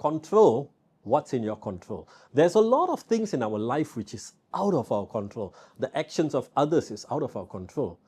control what's in your control. There's a lot of things in our life which is out of our control. The actions of others is out of our control.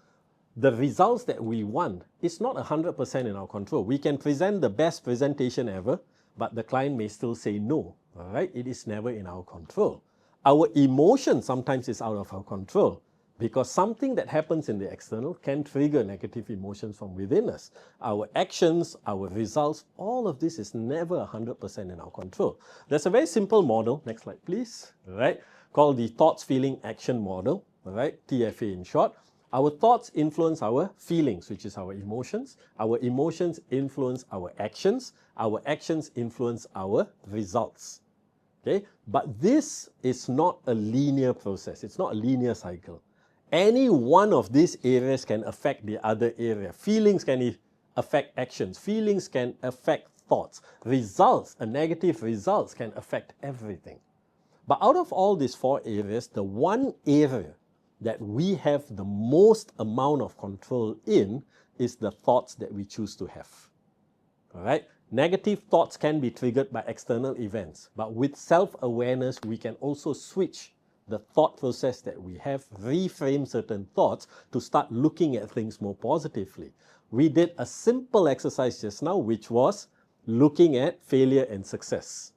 The results that we want is not 100% in our control. We can present the best presentation ever, but the client may still say no, all right? It is never in our control. Our emotion sometimes is out of our control because something that happens in the external can trigger negative emotions from within us. Our actions, our results, all of this is never 100% in our control. There's a very simple model, next slide please, all right, called the thoughts, feeling, action model, all right, TFA in short. Our thoughts influence our feelings, which is our emotions. Our emotions influence our actions. Our actions influence our results. Okay? But this is not a linear process. It's not a linear cycle. Any one of these areas can affect the other area. Feelings can affect actions. Feelings can affect thoughts. Results, a negative results can affect everything. But out of all these four areas, the one area that we have the most amount of control in is the thoughts that we choose to have. All right? Negative thoughts can be triggered by external events, but with self-awareness, we can also switch the thought process that we have, reframe certain thoughts to start looking at things more positively. We did a simple exercise just now, which was looking at failure and success.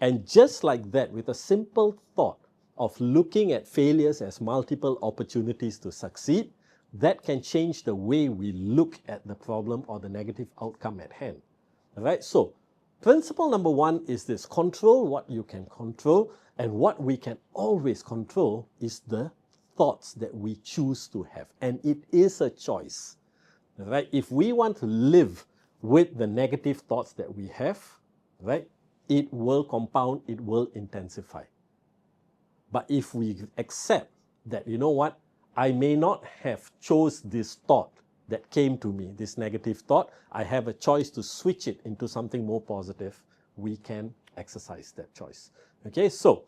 And just like that, with a simple thought of looking at failures as multiple opportunities to succeed, that can change the way we look at the problem or the negative outcome at hand. All right? So, principle number one is this: control what you can control, and what we can always control is the thoughts that we choose to have. And it is a choice. All right? If we want to live with the negative thoughts that we have, right, it will compound, it will intensify. But if we accept that, you know what, I may not have chose this thought that came to me, this negative thought, I have a choice to switch it into something more positive, we can exercise that choice. Okay, so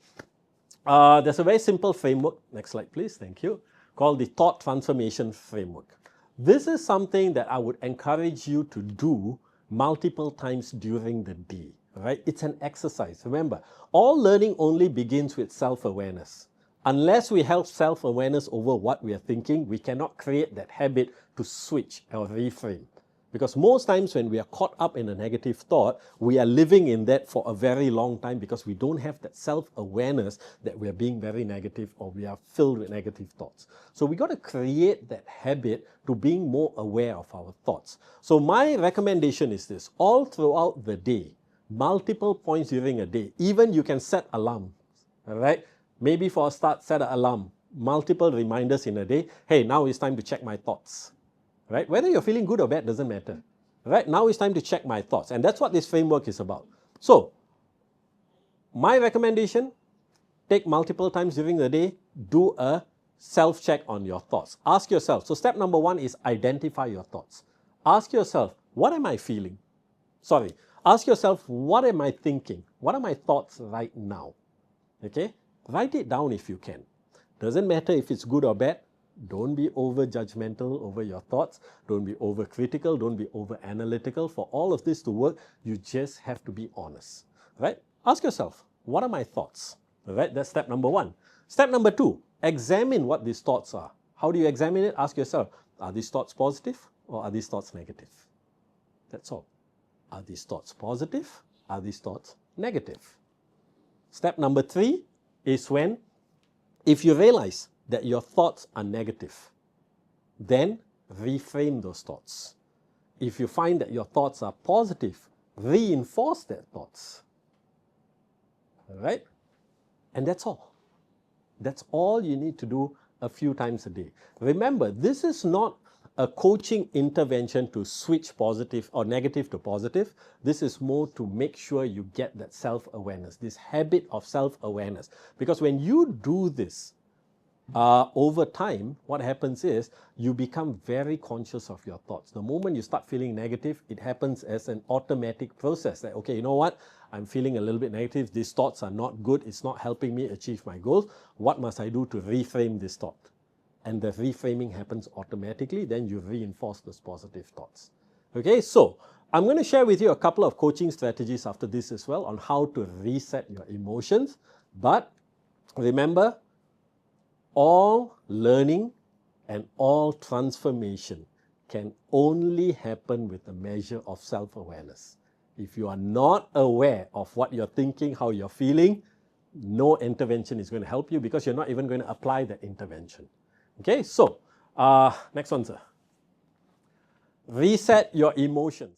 there's a very simple framework, next slide please, thank you, called the Thought Transformation Framework. This is something that I would encourage you to do multiple times during the day. Right? It's an exercise. Remember, all learning only begins with self-awareness. Unless we have self-awareness over what we are thinking, we cannot create that habit to switch or reframe. Because most times when we are caught up in a negative thought, we are living in that for a very long time because we don't have that self-awareness that we are being very negative or we are filled with negative thoughts. So we got to create that habit to being more aware of our thoughts. So my recommendation is this: all throughout the day, multiple points during a day. Even you can set alarms, all right? Maybe for a start, set an alarm. Multiple reminders in a day. Hey, now it's time to check my thoughts, right? Whether you're feeling good or bad doesn't matter, right? Now it's time to check my thoughts. And that's what this framework is about. So, my recommendation, take multiple times during the day, do a self-check on your thoughts. Ask yourself. So step number one is identify your thoughts. Ask yourself, what am I feeling? Ask yourself, what am I thinking? What are my thoughts right now? Okay? Write it down if you can. Doesn't matter if it's good or bad. Don't be over judgmental over your thoughts. Don't be over critical. Don't be over analytical. For all of this to work, you just have to be honest. Right? Ask yourself, what are my thoughts? Right? That's step number one. Step number two, examine what these thoughts are. How do you examine it? Ask yourself, are these thoughts positive or are these thoughts negative? That's all. Are these thoughts positive? Are these thoughts negative? Step number three is if you realize that your thoughts are negative, then reframe those thoughts. If you find that your thoughts are positive, reinforce their thoughts. All right? And that's all. That's all you need to do a few times a day. Remember, this is not a coaching intervention to switch positive or negative to positive. This is more to make sure you get that self-awareness, this habit of self-awareness. Because when you do this over time, what happens is you become very conscious of your thoughts. The moment you start feeling negative, it happens as an automatic process. Like, okay, you know what? I'm feeling a little bit negative. These thoughts are not good. It's not helping me achieve my goals. What must I do to reframe this thought? And the reframing happens automatically, then you reinforce those positive thoughts. Okay, so I'm going to share with you a couple of coaching strategies after this as well on how to reset your emotions. But remember, all learning and all transformation can only happen with a measure of self-awareness. If you are not aware of what you're thinking, how you're feeling, no intervention is going to help you because you're not even going to apply that intervention. Okay, so next one, sir. Reset your emotions.